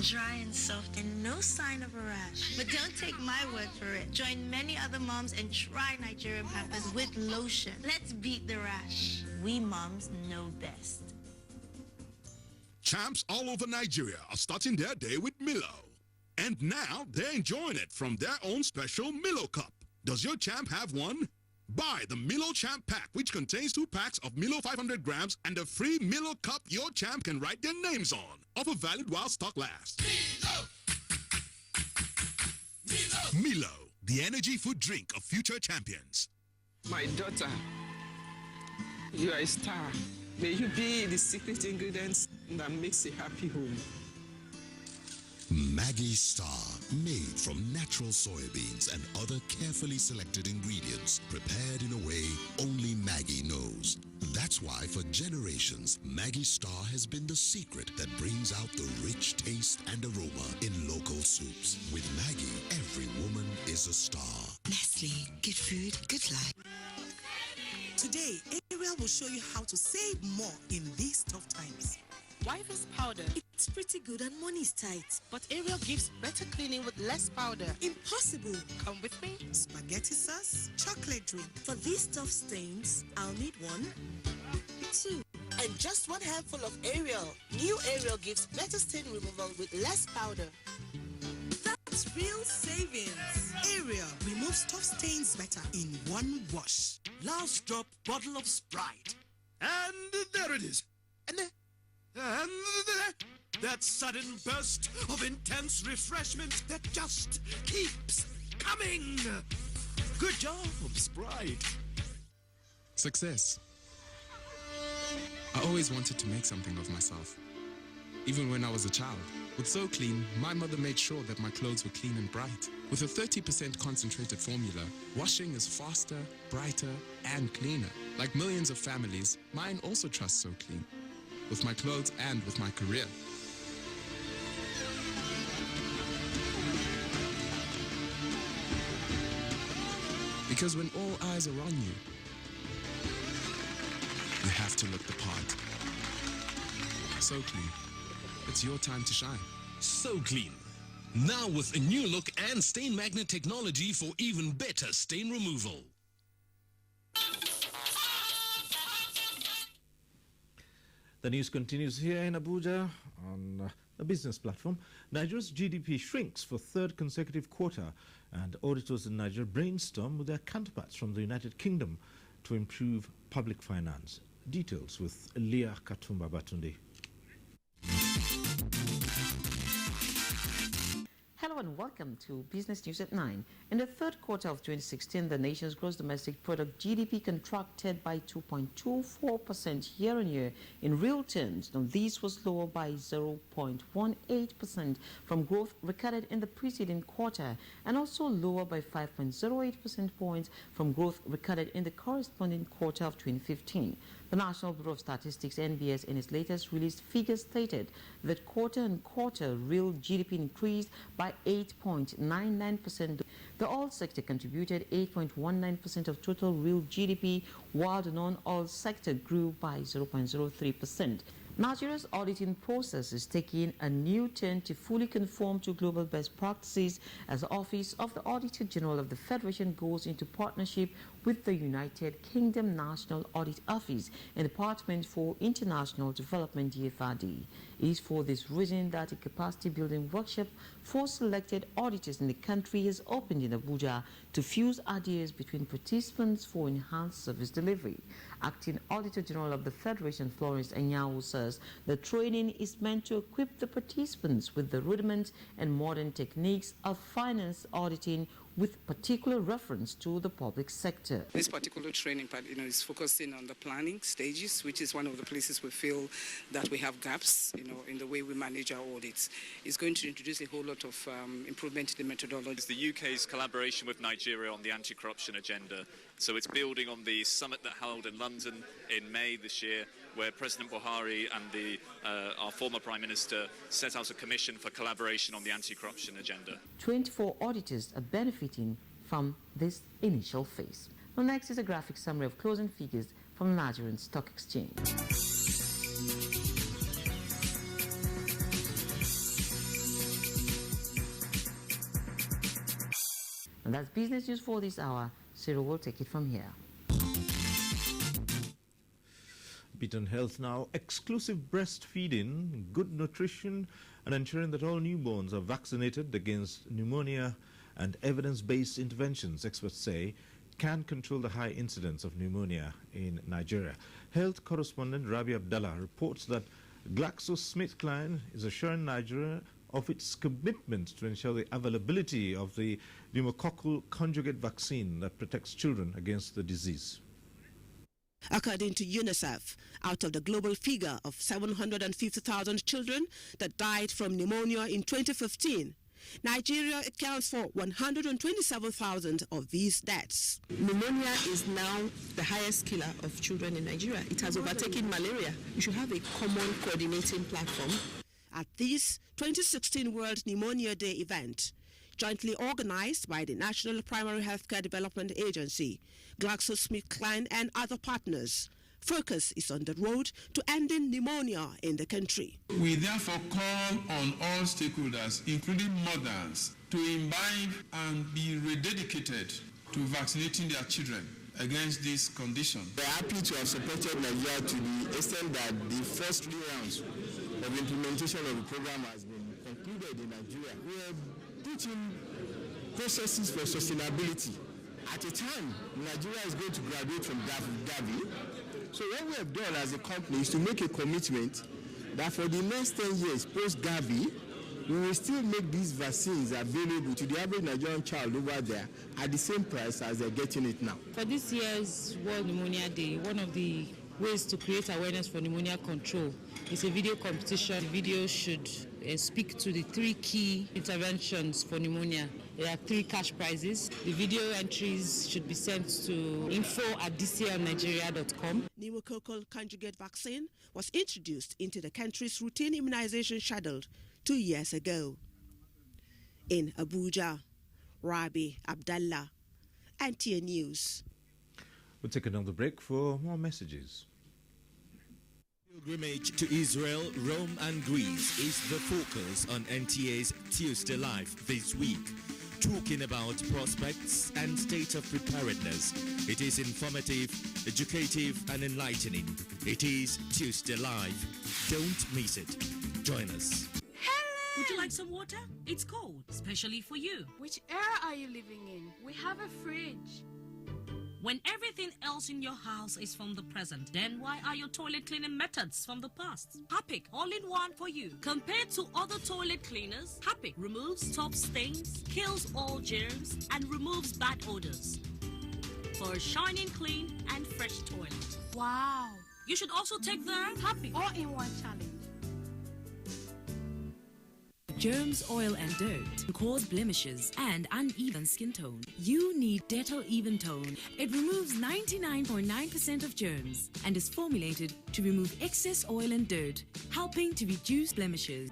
Dry and soft and no sign of a rash. But don't take my word for it. Join many other moms and try Nigerian Pampers with lotion. Let's beat the rash. We moms know best. Champs all over Nigeria are starting their day with Milo. And now they're enjoying it from their own special Milo cup. Does your champ have one? Buy the Milo Champ Pack, which contains 2 packs of Milo 500 grams and a free Milo cup your champ can write their names on. Offer valid while stock lasts. Milo! Milo, the energy food drink of future champions. My daughter, you are a star. May you be the secret ingredients that makes a happy home. Maggi Star, made from natural soybeans and other carefully selected ingredients, prepared in a way only Maggi knows. That's why for generations, Maggi Star has been the secret that brings out the rich taste and aroma in local soups. With Maggi, every woman is a star. Nestle, good food, good life. Today, Ariel will show you how to save more in these tough times. Wife's powder. It's pretty good and money's tight. But Ariel gives better cleaning with less powder. Impossible. Come with me. Spaghetti sauce, chocolate drink. For these tough stains, I'll need 1, 2, and just 1 handful of Ariel. New Ariel gives better stain removal with less powder. That's real savings. Ariel removes tough stains better in 1 wash. Last drop bottle of Sprite. And there it is. And that sudden burst of intense refreshment that just keeps coming. Good job, Sprite. Success. I always wanted to make something of myself. Even when I was a child. With So Clean, my mother made sure that my clothes were clean and bright. With a 30% concentrated formula, washing is faster, brighter, and cleaner. Like millions of families, mine also trust So Clean. With my clothes and with my career. Because when all eyes are on you, you have to look the part. So Clean. It's your time to shine. So Clean. Now with a new look and stain magnet technology for even better stain removal. The news continues here in Abuja on the business platform. Nigeria's GDP shrinks for 3rd consecutive quarter, and auditors in Nigeria brainstorm with their counterparts from the United Kingdom to improve public finance. Details with Leah Katumba Batunde. Hello and welcome to Business News at 9. In the third quarter of 2016, the nation's gross domestic product GDP contracted by 2.24% year-on-year in real terms. Now, this was lower by 0.18% from growth recorded in the preceding quarter and also lower by 5.08 percentage points from growth recorded in the corresponding quarter of 2015. The National Bureau of Statistics, NBS, in its latest released figures stated that quarter-on-quarter real GDP increased by 8.99%. The oil sector contributed 8.19% of total real GDP, while the non-oil sector grew by 0.03%. Nigeria's auditing process is taking a new turn to fully conform to global best practices as the Office of the Auditor General of the Federation goes into partnership with the United Kingdom National Audit Office and Department for International Development (DFID). It is for this reason that a capacity building workshop for selected auditors in the country has opened in Abuja to fuse ideas between participants for enhanced service delivery. Acting Auditor General of the Federation, Florence Anyanwu, says the training is meant to equip the participants with the rudiments and modern techniques of finance auditing with particular reference to the public sector. This particular training is focusing on the planning stages, which is one of the places we feel that we have gaps in the way we manage our audits. It's going to introduce a whole lot of improvement in the methodology. It's the UK's collaboration with Nigeria on the anti-corruption agenda. So it's building on the summit that held in London in May this year, where President Buhari and our former Prime Minister set out a commission for collaboration on the anti-corruption agenda. 24 auditors are benefiting from this initial phase. Now, next is a graphic summary of closing figures from the Nigerian Stock Exchange. And that's business news for this hour. Cyril will take it from here. Bit on health now. Exclusive breastfeeding, good nutrition, and ensuring that all newborns are vaccinated against pneumonia and evidence-based interventions, experts say, can control the high incidence of pneumonia in Nigeria. Health correspondent Rabi Abdallah reports that GlaxoSmithKline is assuring Nigeria of its commitment to ensure the availability of the pneumococcal conjugate vaccine that protects children against the disease. According to UNICEF, out of the global figure of 750,000 children that died from pneumonia in 2015, Nigeria accounts for 127,000 of these deaths. Pneumonia is now the highest killer of children in Nigeria. It has overtaken malaria. We should have a common coordinating platform. At this 2016 World Pneumonia Day event, jointly organized by the National Primary Healthcare Development Agency, GlaxoSmithKline and other partners, focus is on the road to ending pneumonia in the country. We therefore call on all stakeholders, including mothers, to imbibe and be rededicated to vaccinating their children against this condition. We are happy to have supported Nigeria to the extent that the first 3 rounds of implementation of the program has been concluded in Nigeria. We are putting processes for sustainability. At a time, Nigeria is going to graduate from Gavi. So what we have done as a company is to make a commitment that for the next 10 years post-Gavi, we will still make these vaccines available to the average Nigerian child over there at the same price as they're getting it now. For this year's World Pneumonia Day, one of the ways to create awareness for pneumonia control is a video competition. The video should speak to the 3 key interventions for pneumonia. There are 3 cash prizes. The video entries should be sent to info@dclnigeria.com. Pneumococcal conjugate vaccine was introduced into the country's routine immunization schedule 2 years ago. In Abuja, Rabi Abdallah, Nta News. We'll take another break for more messages. Pilgrimage to Israel, Rome and Greece is the focus on NTA's Tuesday Live this week. Talking about prospects and state of preparedness. It is informative, educative and enlightening. It is Tuesday Live. Don't miss it. Join us. Would you like some water? It's cold, especially for you. Which era are you living in? We have a fridge. When everything else in your house is from the present, then why are your toilet cleaning methods from the past? Harpic, all-in-one for you. Compared to other toilet cleaners, Harpic removes top stains, kills all germs, and removes bad odors for a shining clean and fresh toilet. Wow! You should also take the Harpic all-in-one challenge. Germs, oil, and dirt cause blemishes and uneven skin tone. You need Dettol Even Tone. It removes 99.9% of germs and is formulated to remove excess oil and dirt, helping to reduce blemishes.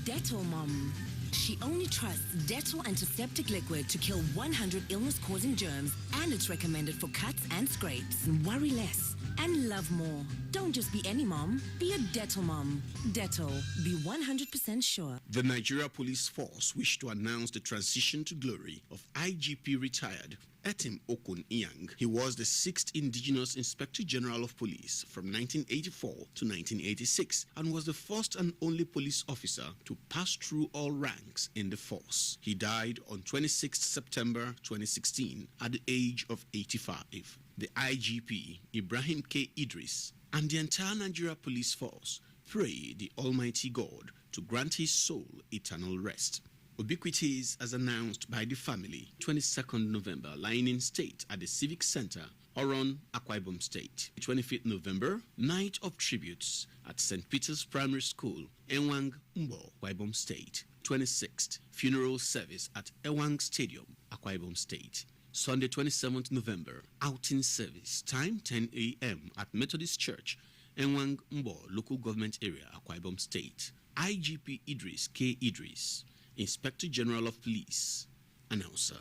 Dettol Mom. She only trusts Dettol antiseptic liquid to kill 100 illness-causing germs, and it's recommended for cuts and scrapes. Worry less and love more. Don't just be any mom, be a Dettol mom. Dettol, be 100% sure. The Nigeria Police Force wished to announce the transition to glory of IGP retired Etim Okun Iyang. He was the 6th indigenous Inspector General of Police from 1984 to 1986 and was the first and only police officer to pass through all ranks in the force. He died on 26 September 2016 at the age of 85. The IGP, Ibrahim K. Idris, and the entire Nigeria Police Force pray the Almighty God to grant his soul eternal rest. Ubiquities as announced by the family, 22nd November, lying in state at the Civic Center, Oron, Akwa Ibom State. 25th November, Night of Tributes at St. Peter's Primary School, Ewang, Mbo, Akwa Ibom State. 26th, Funeral Service at Ewang Stadium, Akwa Ibom State. Sunday, 27th November, outing service, time 10 a.m. at Methodist Church, Ewang, Mbo, Local Government Area, Akwa Ibom State. IGP Idris K. Idris, Inspector General of Police, announcer.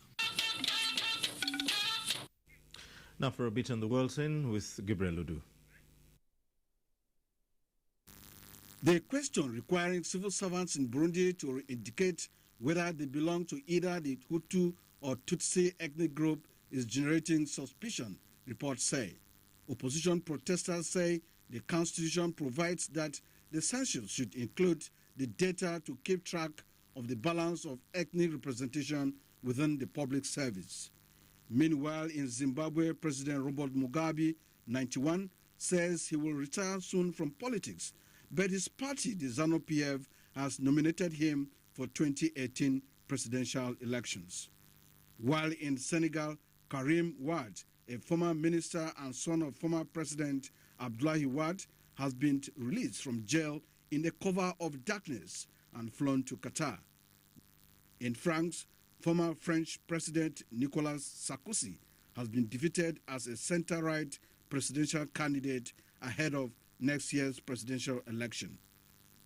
Now for a bit on the world scene with Gabriel Udu. The question requiring civil servants in Burundi to indicate whether they belong to either the Hutu or Tutsi ethnic group is generating suspicion, reports say. Opposition protesters say the constitution provides that the census should include the data to keep track of the balance of ethnic representation within the public service. Meanwhile, in Zimbabwe, President Robert Mugabe, 91, says he will retire soon from politics, but his party, the ZANU-PF, has nominated him for 2018 presidential elections. While in Senegal, Karim Wade, a former minister and son of former President Abdoulaye Wade, has been released from jail in the cover of darkness and flown to Qatar. In France, former French President Nicolas Sarkozy has been defeated as a center-right presidential candidate ahead of next year's presidential election.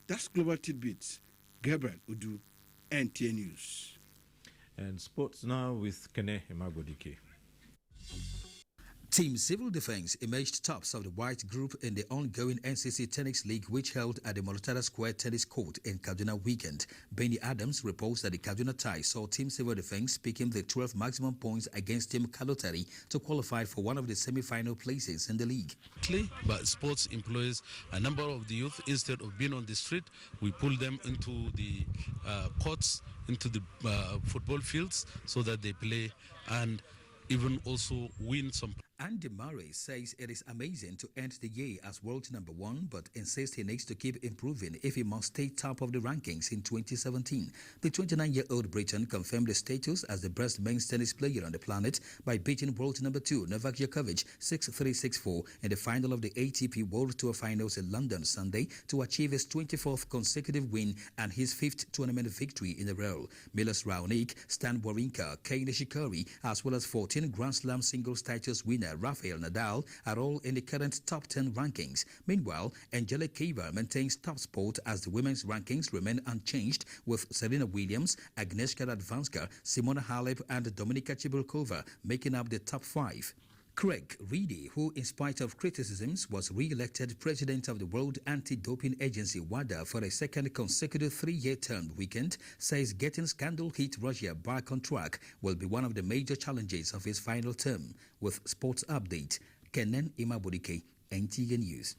That's Global Tidbits. Gabriel Udu, NTA News. And sports now with Kene Imabodike. Team Civil Defense emerged tops of the white group in the ongoing NCC Tennis League, which held at the Molotara Square Tennis Court in Kaduna weekend. Benny Adams reports that the Kaduna tie saw Team Civil Defense picking the 12 maximum points against Team Kalotari to qualify for one of the semi-final places in the league. But sports employs a number of the youth. Instead of being on the street, we pull them into the courts, into the football fields, so that they play and even also win some. Andy Murray says it is amazing to end the year as world number one, but insists he needs to keep improving if he must stay top of the rankings in 2017. The 29-year-old Briton confirmed his status as the best men's tennis player on the planet by beating world number 2 Novak Djokovic 6-3, 6-4 in the final of the ATP World Tour Finals in London Sunday to achieve his 24th consecutive win and his 5th tournament victory in a row. Milos Raonic, Stan Wawrinka, Kei Nishikori, as well as 14 Grand Slam singles titles winner Rafael Nadal are all in the current top 10 rankings. Meanwhile, Angelique Kerber maintains top spot as the women's rankings remain unchanged, with Serena Williams, Agnieszka Radwanska, Simona Halep and Dominika Cibulkova making up the top 5. Craig Reedy, who in spite of criticisms was re-elected president of the World Anti-Doping Agency WADA for a second consecutive 3-year term weekend, says getting scandal-hit Russia back on track will be one of the major challenges of his final term. With sports update, Kenan Imabodike, NTA News.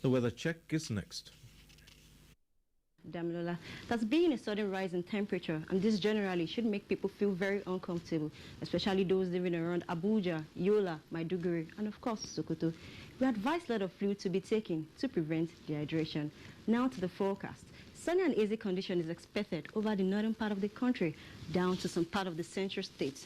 The weather check is next. Damilola, there's been a sudden rise in temperature, and this generally should make people feel very uncomfortable, especially those living around Abuja, Yola, Maiduguri, and of course Sokoto. We advise a lot of fluid to be taken to prevent dehydration. Now to the forecast. Sunny and easy condition is expected over the northern part of the country, down to some part of the central states.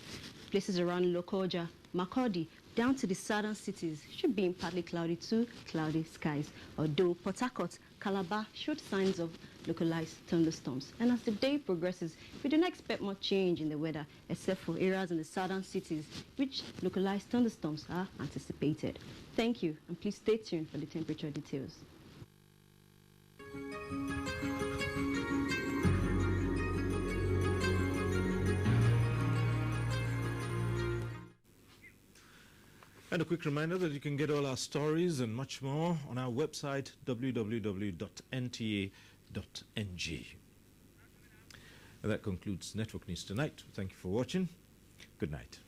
Places around Lokoja, Makurdi, down to the southern cities should be in partly cloudy to cloudy skies, although Port Harcourt, Calabar showed signs of localized thunderstorms. And as the day progresses, we do not expect much change in the weather, except for areas in the southern cities, which localized thunderstorms are anticipated. Thank you, and please stay tuned for the temperature details. And a quick reminder that you can get all our stories and much more on our website, www.nta.ng. And that concludes Network News Tonight. Thank you for watching. Good night.